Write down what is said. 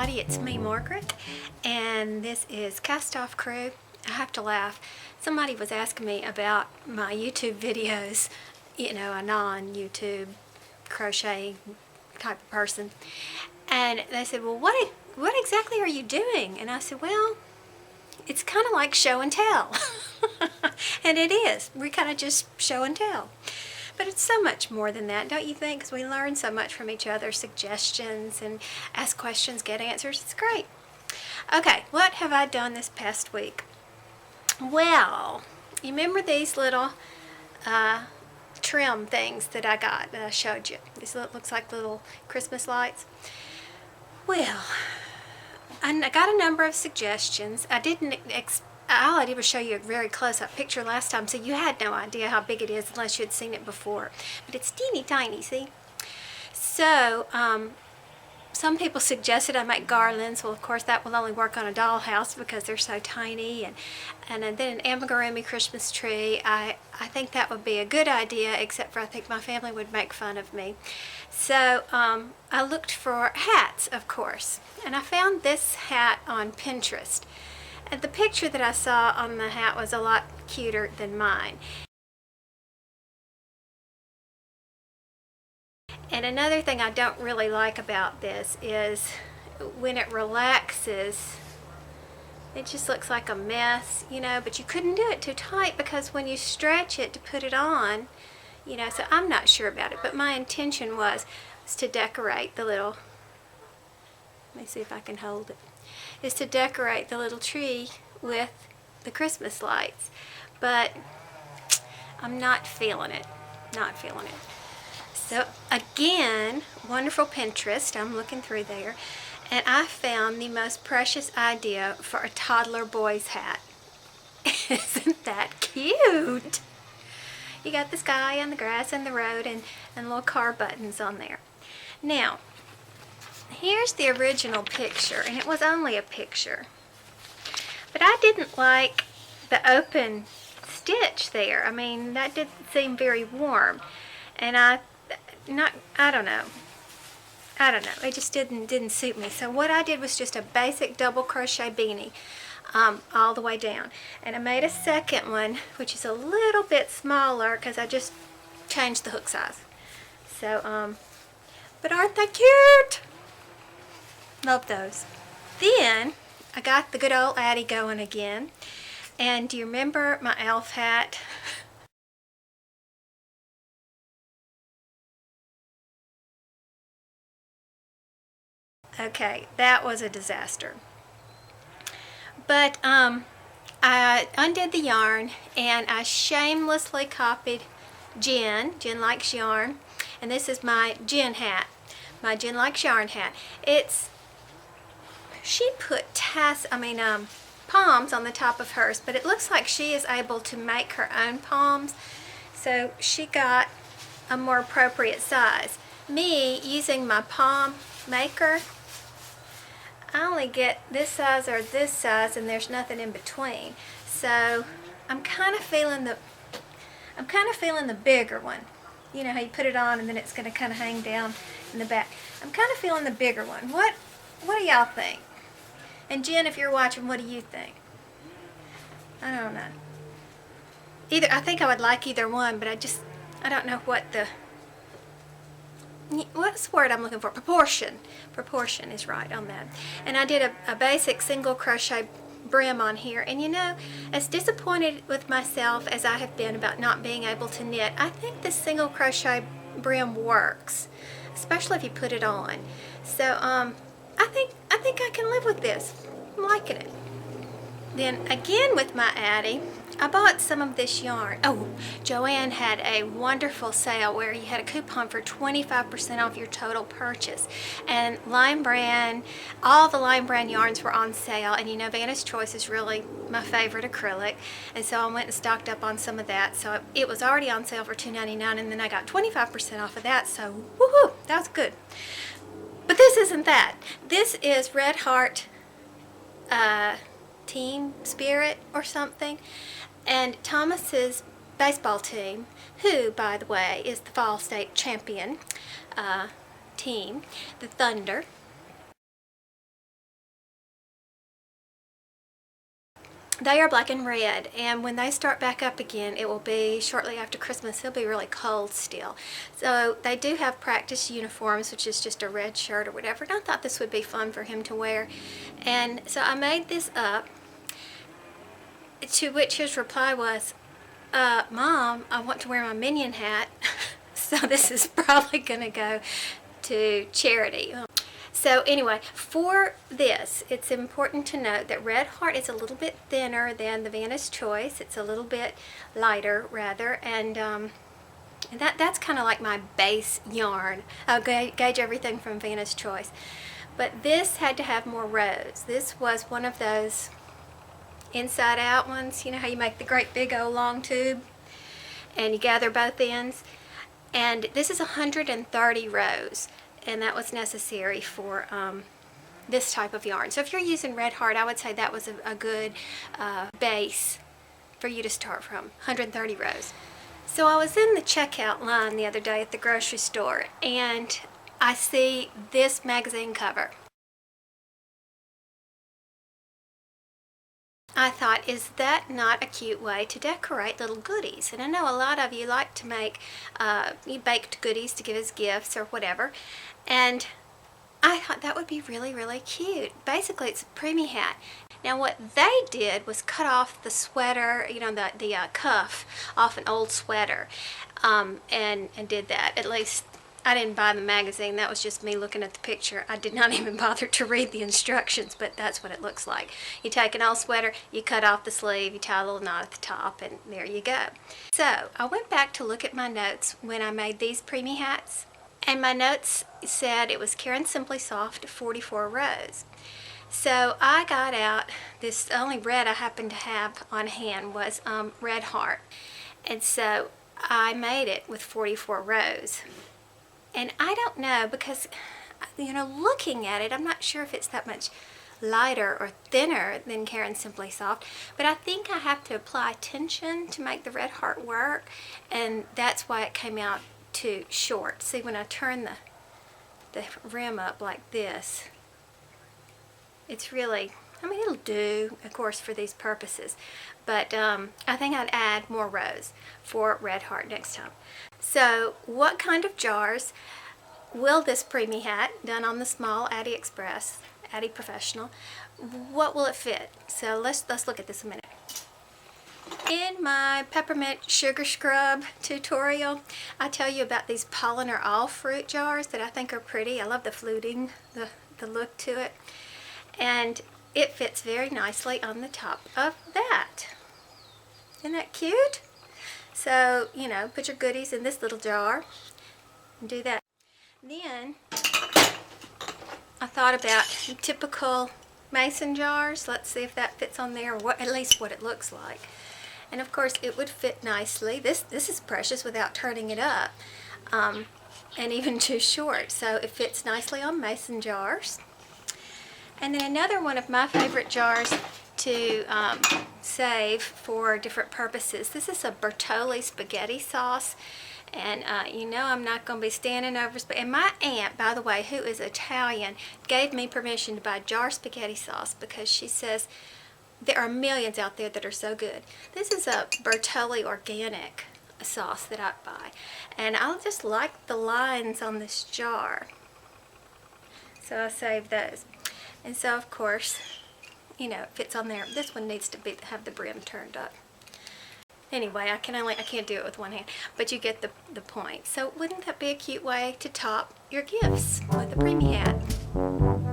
everybody, it's me, Margaret, and this is Cast Off Crew. I have to laugh. Somebody was asking me about my YouTube videos, you know, a non-YouTube crochet type of person, and they said, well, what exactly are you doing? And I said, well, it's kind of like show and tell. And it is. We kind of just show and tell. But it's so much more than that, don't you think? Because we learn so much from each other, suggestions, and ask questions, get answers. It's great. Okay, what have I done this past week? Well, you remember these little trim things that I got that I showed you? This looks like little Christmas lights. Well, I got a number of suggestions. All I did was show you a very close-up picture last time, so you had no idea how big it is unless you had seen it before. But it's teeny tiny, see? So, some people suggested I make garlands. Well, of course, that will only work on a dollhouse because they're so tiny. And then an amigurumi Christmas tree. I think that would be a good idea, except for I think my family would make fun of me. So, I looked for hats, of course. And I found this hat on Pinterest. And the picture that I saw on the hat was a lot cuter than mine. And another thing I don't really like about this is when it relaxes, it just looks like a mess, you know, but you couldn't do it too tight because when you stretch it to put it on, you know, so I'm not sure about it, but my intention was to decorate the little, let me see if I can hold it, is to decorate the little tree with the Christmas lights, but I'm not feeling it, So again, wonderful Pinterest, I'm looking through there, and I found the most precious idea for a toddler boy's hat. Isn't that cute? You got the sky and the grass and the road and little car buttons on there. Now, here's the original picture, and it was only a picture. But I didn't like the open stitch there. I mean, that didn't seem very warm. And I don't know. It just didn't suit me. So what I did was just a basic double crochet beanie all the way down. And I made a second one, which is a little bit smaller because I just changed the hook size. So, but aren't they cute? Love those. Then I got the good old Addi going again. And do you remember my elf hat? Okay, that was a disaster. But I undid the yarn and I shamelessly copied Jen. Jen Likes Yarn. And this is my Jen hat. My Jen Likes Yarn hat. She put palms on the top of hers, but it looks like she is able to make her own palms, so she got a more appropriate size. Me, using my palm maker, I only get this size or this size, and there's nothing in between. So I'm kind of feeling the bigger one. You know how you put it on and then it's going to kind of hang down in the back. I'm kind of feeling the bigger one. What do y'all think? And Jen, if you're watching, what do you think? I don't know. I think I would like either one, but I don't know what's the word I'm looking for? Proportion. Proportion is right on that. And I did a basic single crochet brim on here, and you know, as disappointed with myself as I have been about not being able to knit, I think this single crochet brim works, especially if you put it on. So I think I can live with this. I'm liking it. Then again with my Addi, I bought some of this yarn. Oh, Joanne had a wonderful sale where you had a coupon for 25% off your total purchase. And Lion Brand, all the Lion Brand yarns were on sale. And you know, Vanna's Choice is really my favorite acrylic. And so I went and stocked up on some of that. So it was already on sale for $2.99, and then I got 25% off of that. So woohoo, that was good. But this isn't that. This is Red Heart Team Spirit or something. And Thomas's baseball team, who, by the way, is the fall state champion team, the Thunder. They are black and red, and when they start back up again, it will be shortly after Christmas. It'll be really cold still. So they do have practice uniforms, which is just a red shirt or whatever, and I thought this would be fun for him to wear. And so I made this up, to which his reply was, Mom, I want to wear my Minion hat. So this is probably going to go to charity. So anyway, for this, it's important to note that Red Heart is a little bit thinner than the Vanna's Choice. It's a little bit lighter, rather, and that's kind of like my base yarn. I'll gauge everything from Vanna's Choice. But this had to have more rows. This was one of those inside-out ones. You know how you make the great big old long tube and you gather both ends? And this is 130 rows. And that was necessary for this type of yarn. So if you're using Red Heart, I would say that was a good base for you to start from, 130 rows. So I was in the checkout line the other day at the grocery store, and I see this magazine cover. I thought, is that not a cute way to decorate little goodies? And I know a lot of you like to make baked goodies to give as gifts or whatever. And I thought that would be really, really cute. Basically, it's a preemie hat. Now, what they did was cut off the sweater, you know, the cuff off an old sweater, and did that. At least I didn't buy the magazine. That was just me looking at the picture. I did not even bother to read the instructions, but that's what it looks like. You take an old sweater, you cut off the sleeve, you tie a little knot at the top, and there you go. So I went back to look at my notes when I made these preemie hats, and my notes said it was Caron Simply Soft, 44 rows. So I got out this, the only red I happened to have on hand was Red Heart, and so I made it with 44 rows. And I don't know, because, you know, looking at it, I'm not sure if it's that much lighter or thinner than Caron Simply Soft, but I think I have to apply tension to make the Red Heart work, and that's why it came out too short. See, when I turn the rim up like this, it's really, I mean, it'll do, of course, for these purposes, but I think I'd add more rows for Red Heart next time. So what kind of jars will this preemie hat, done on the small Addi Express, Addi Professional, what will it fit? So let's look at this a minute. In my peppermint sugar scrub tutorial, I tell you about these polliner all fruit jars that I think are pretty. I love the fluting, the look to it, and it fits very nicely on the top of that. Isn't that cute? So, you know, put your goodies in this little jar and do that. Then I thought about typical mason jars. Let's see if that fits on there, or what, at least what it looks like. And of course it would fit nicely. This is precious without turning it up, and even too short. So it fits nicely on mason jars. And then another one of my favorite jars to save for different purposes. This is a Bertolli spaghetti sauce, and you know I'm not going to be standing over spaghetti. And my aunt, by the way, who is Italian, gave me permission to buy jar spaghetti sauce because she says there are millions out there that are so good. This is a Bertolli organic sauce that I buy, and I just like the lines on this jar, so I saved those. And so of course, you know, it fits on there. This one needs to have the brim turned up. Anyway, I can't do it with one hand, but you get the point. So wouldn't that be a cute way to top your gifts with a preemie hat?